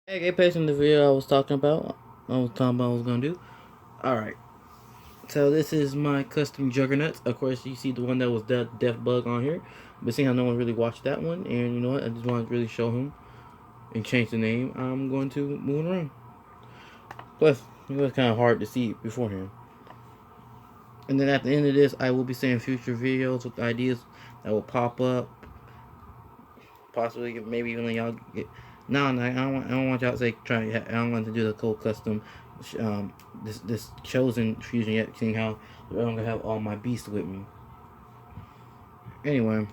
Hey, get patient in the video I was talking about. I was talking about what I was gonna do. Alright. So this is my custom juggernauts. Of course you see the one that was Death Bug on here. But seeing how no one really watched that one, and you know what, I just want to really show him and change the name, I'm going to move around. Plus, it was kinda hard to see beforehand. And then at the end of this I will be saying future videos with ideas that will pop up. Possibly maybe even let y'all get. No, no, I don't want y'all to say try. I don't want to do the cold custom, this chosen fusion yet. Seeing how I'm gonna have all my beasts with me. Anyway,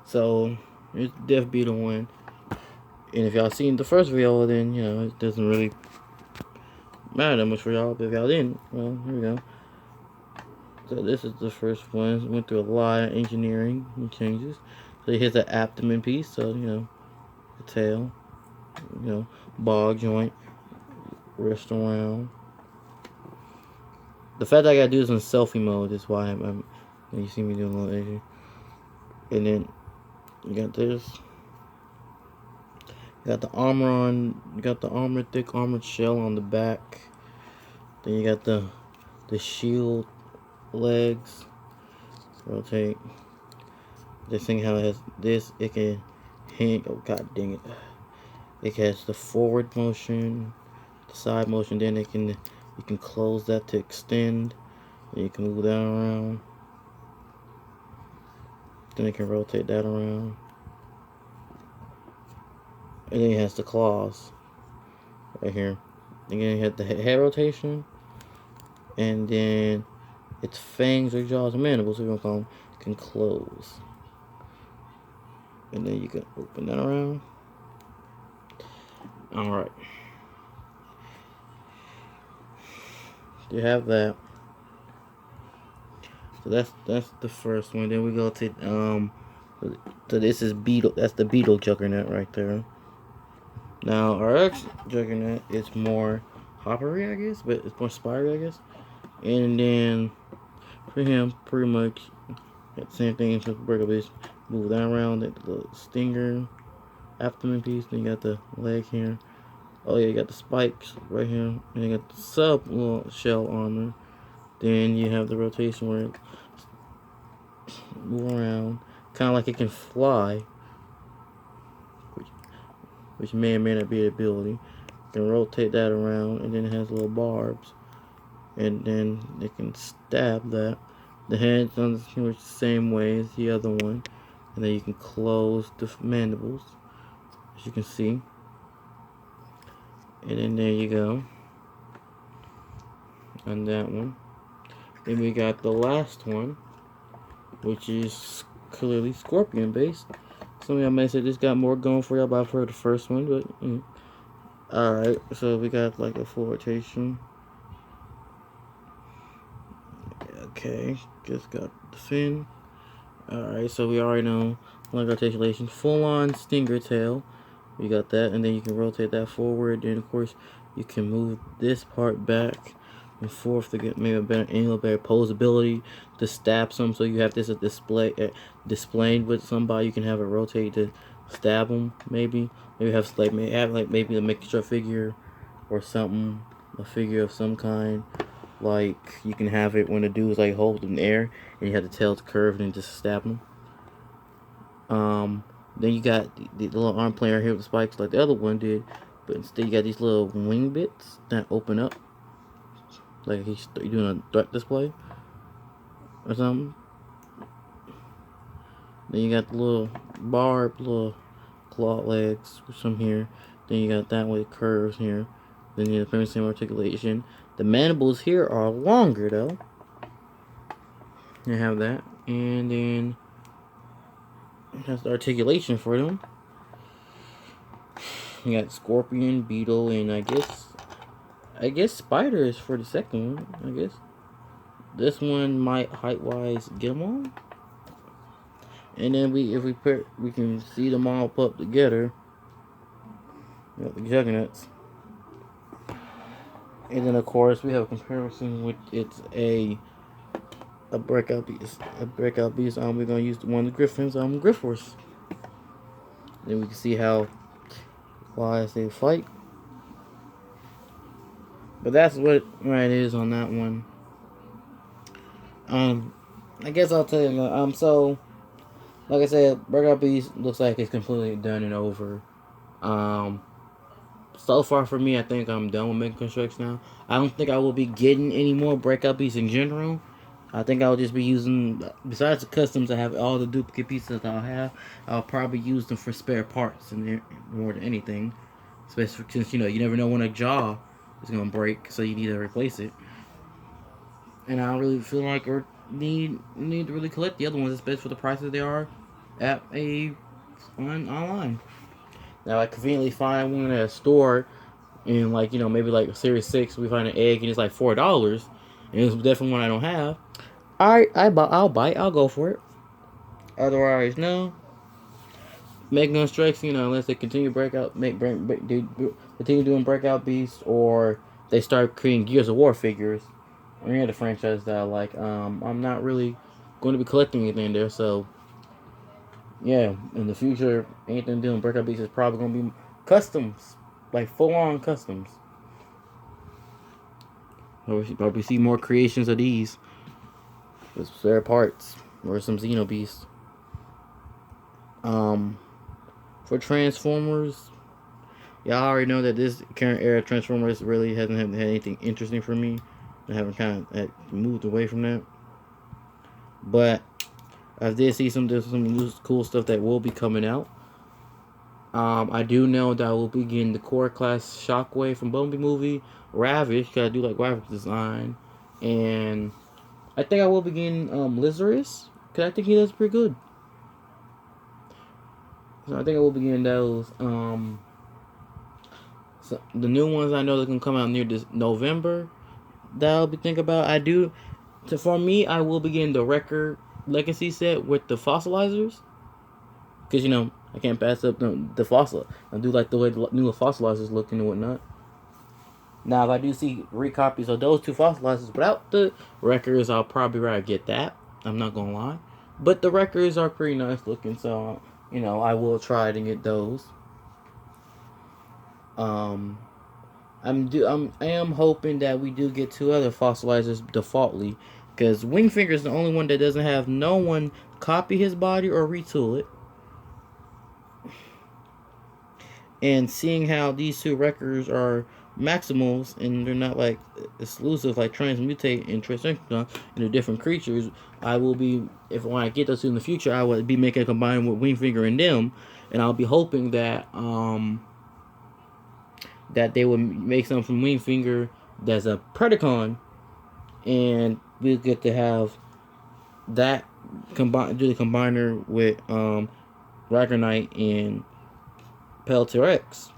so it's Death Beetle one, and if y'all seen the first video, then you know it doesn't really matter that much for y'all. But if y'all didn't, well, here we go. So this is the first one. Went through a lot of engineering and changes. So here's the abdomen piece. So you know the tail. You know, ball joint, wrist around. The fact that I gotta do this in selfie mode is why you see me doing a little edgy. And then you got this. You got the armor on. You got the thick armored shell on the back. Then you got the shield legs. Rotate. This thing how it has this. It can hang. Oh god dang it! It has the forward motion, the side motion. Then you can close that to extend. Then you can move that around. Then it can rotate that around. And then it has the claws right here. Again, you have the head rotation. And then its fangs or jaws or mandibles, if you want to call them, can close. And then you can open that around. Alright. You have that. So that's the first one. Then we go to so this is Beetle. That's the Beetle Juggernaut right there. Now our X Juggernaut is more hoppery, I guess, but it's more spiry, I guess. And then for him, pretty much the same thing. Just break up this, move that around. The little stinger, abdomen piece. Then you got the leg here. Oh yeah, you got the spikes right here. And you got the sub little shell armor. Then you have the rotation where it move around, kind of like it can fly, which may or may not be an ability. You can rotate that around, and then it has little barbs, and then it can stab that. The head's on the same way as the other one, and then you can close the mandibles, as you can see. And then there you go on that one. Then we got the last one, which is clearly scorpion based. Some of y'all may say this got more going for y'all, but I've heard the first one. But alright, so we got like a full rotation. Okay, just got the fin. Alright, so we already know like articulation, full on stinger tail. We got that, and then you can rotate that forward. Then of course you can move this part back and forth to get maybe a better angle, better posability to stab some. So you have this displayed with somebody. You can have it rotate to stab them. Maybe have maybe a mixture figure or something, a figure of some kind. Like you can have it when the dude's like holding in the air and you have the tail curved and just stab them. Then you got the little arm player here with the spikes like the other one did, but instead you got these little wing bits that open up, like he's doing a threat display or something. Then you got the little barbed little claw legs from here. Then you got that with curves here. Then you have the same articulation. The mandibles here are longer though. You have that, and then that's the articulation for them. You got scorpion, beetle, and I guess spider is for the second one. I guess this one might height wise get them all. And then we can see them all put up together. You got the juggernauts. And then of course we have a comparison with it's a breakout beast. We're gonna use one of the griffins, Griffors. Then we can see how Why I say fight. But that's what it is on that one. Um, I guess I'll tell you. So like I said, Breakout Beast looks like it's completely done and over. Um, so far for me, I think I'm done with making constructs now. I don't think I will be getting any more Breakout Beasts in general. I think I'll just be using, besides the customs, I have all the duplicate pieces that I'll have. I'll probably use them for spare parts and more than anything. Especially since, you never know when a jaw is going to break, so you need to replace it. And I don't really feel like or need to really collect the other ones, especially for the prices they are at online. Now I conveniently find one at a store, and like maybe like a Series 6, we find an egg and it's like $4, and it's definitely one I don't have. I'll bite. I'll go for it. Otherwise, no. Making no strikes, unless they continue continue doing breakout beasts, or they start creating Gears of War figures, or any other franchise that I like. I'm not really going to be collecting anything there, so yeah. In the future, anything doing breakout beasts is probably going to be customs, like full on customs. Probably see more creations of these with spare parts or some Xeno beasts. Um, for Transformers, y'all already know that this current era of Transformers really hasn't had anything interesting for me. I haven't kind of moved away from that. But I did see some new cool stuff that will be coming out. I do know that I will be getting the core class Shockwave from Bumblebee movie, Ravish, because I do like graphic design, and I think I will be getting Lazarus, because I think he does pretty good. So I think I will be getting those. So the new ones I know that can come out near this November that I'll be thinking about. For me, I will be getting the Wrecker Legacy set with the fossilizers. Because, I can't pass up the fossil. I do like the way the new fossilizers look and whatnot. Now, if I do see recopies of those two fossilizers without the Wreckers, I'll probably rather get that. I'm not going to lie. But the Wreckers are pretty nice looking, so, I will try to get those. I am hoping that we do get two other fossilizers defaultly, because Wingfinger is the only one that doesn't have no one copy his body or retool it. And seeing how these two Wreckers are Maximals and they're not like exclusive like Transmutate and Transcendon, and they're different creatures, I will be, if when I get those two in the future, I will be making a combine with Wingfinger and them, and I'll be hoping that that they would make something from Wingfinger that's a Predacon, and we'll get to have that do the combiner with Ragnite and Peltier X.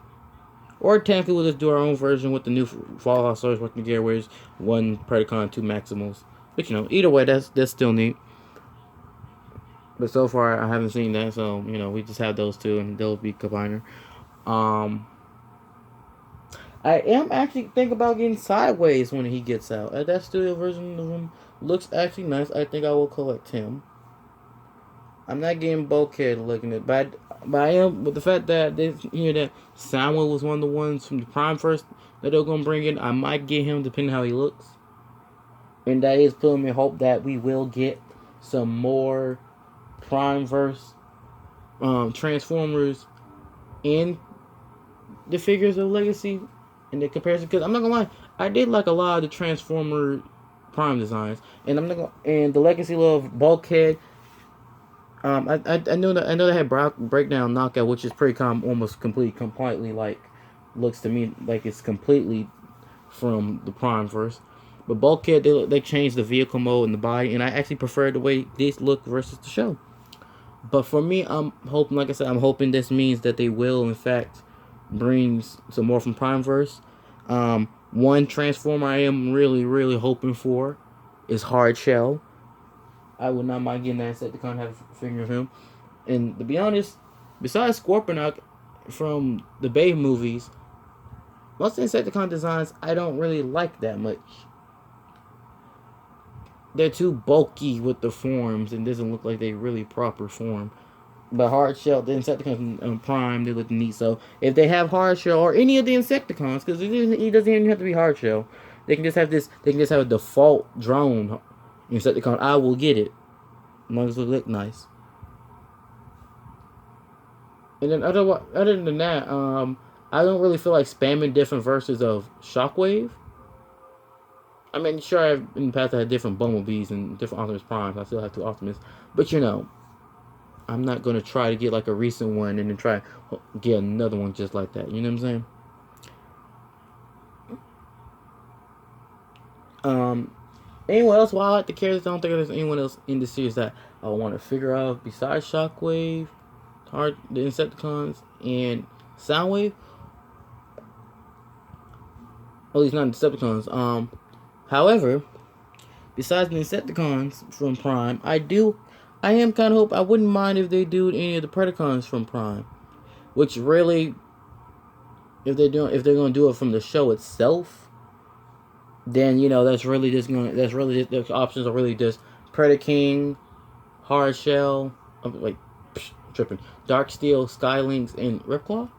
Or technically we'll just do our own version with the new Fallout Stars working together, where it's one Predacon, two Maximals. But either way, that's still neat. But so far I haven't seen that, so we just have those two and they'll be combiner. I am actually thinking about getting Sideways when he gets out. That studio version of him looks actually nice. I think I will collect him. I'm not getting Bulkhead looking at, but I am with the fact that that Soundwave was one of the ones from the Prime first that they're gonna bring in. I might get him depending how he looks, and that is putting me hope that we will get some more Prime verse Transformers in the figures of Legacy in the comparison. Because I'm not gonna lie, I did like a lot of the Transformer Prime designs, and and the Legacy Love Bulkhead. I know they had breakdown knockout, which is pretty almost completely like looks to me like it's completely from the Prime verse. But Bulkhead, they changed the vehicle mode and the body, and I actually prefer the way these look versus the show. But for me, I'm hoping, like I said, I'm hoping this means that they will in fact bring some more from Prime verse. One Transformer I am really hoping for is Hard Shell. I would not mind getting that set to kind of have a figure of him. And to be honest, besides Scorponok from the Bay movies, most of the Insecticon designs I don't really like that much. They're too bulky with the forms and doesn't look like they really proper form. But hard shell, the Insecticons on Prime, they look neat. So if they have hard shell or any of the Insecticons, because it doesn't even have to be hard shell, they can just have this. They can just have a default drone Insecticon. I will get it as long as it look nice. And then other than that, I don't really feel like spamming different versions of Shockwave. I mean, sure, in the past I had different Bumblebees and different Optimus Primes. I still have two Optimus, but I'm not gonna try to get like a recent one and then try to get another one just like that. You know what I'm saying? Um, anyone else? While I like the characters, I don't think there's anyone else in the series that I want to figure out besides Shockwave, the Insecticons, and Soundwave. At least not the Decepticons. However, besides the Insecticons from Prime, I am kind of hope. I wouldn't mind if they do any of the Predacons from Prime, which really, if they're gonna do it from the show itself, then that's really just, the options are really just Predaking, Hard Shell, like tripping, Dark Steel, Skylinks, and Ripclaw.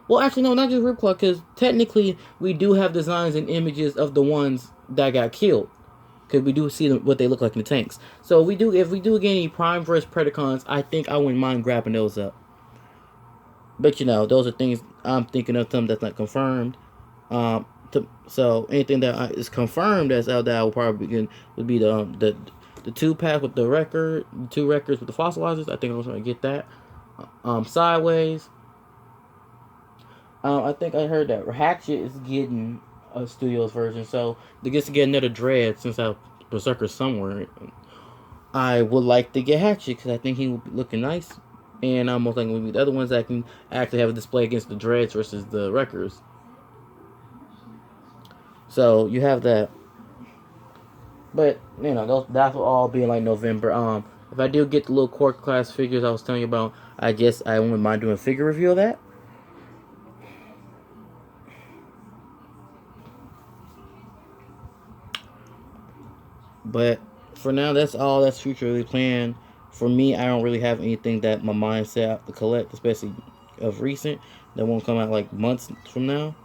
Well, actually, no, not just Ripclaw, because technically we do have designs and images of the ones that got killed. Because we do see what they look like in the tanks. So if we do get any Prime versus Predacons, I think I wouldn't mind grabbing those up. But those are things I'm thinking of. Some that's not confirmed. So anything that is confirmed that's out there, I will probably begin would be the 2-pack with the two records with the fossilizers. I think I was going to get that. Sideways. I think I heard that Hatchet is getting a Studios version, so to get another Dread since I have Berserker somewhere, I would like to get Hatchet because I think he will be looking nice, and I'm most likely will be the other ones that can actually have a display against the Dreads versus the Wreckers. So you have that, but that will all be in like November. If I do get the little core class figures I was telling you about, I guess I wouldn't mind doing a figure review of that. But for now, that's all that's futurely planned. For me, I don't really have anything that my mind set out to collect, especially of recent, that won't come out like months from now.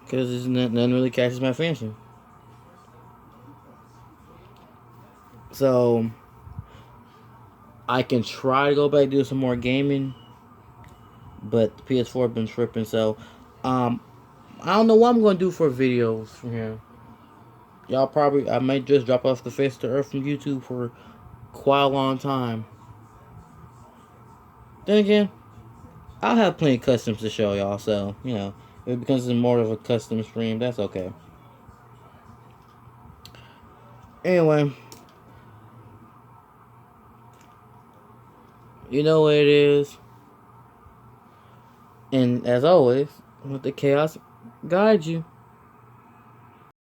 Because nothing really catches my fancy. So, I can try to go back and do some more gaming, but the PS4 been tripping. So, I don't know what I'm going to do for videos from here. I might just drop off the face of the earth from YouTube for quite a long time. Then again, I'll have plenty of customs to show y'all, so, if it becomes more of a custom stream, that's okay. Anyway, you know what it is. And as always, let the chaos guide you.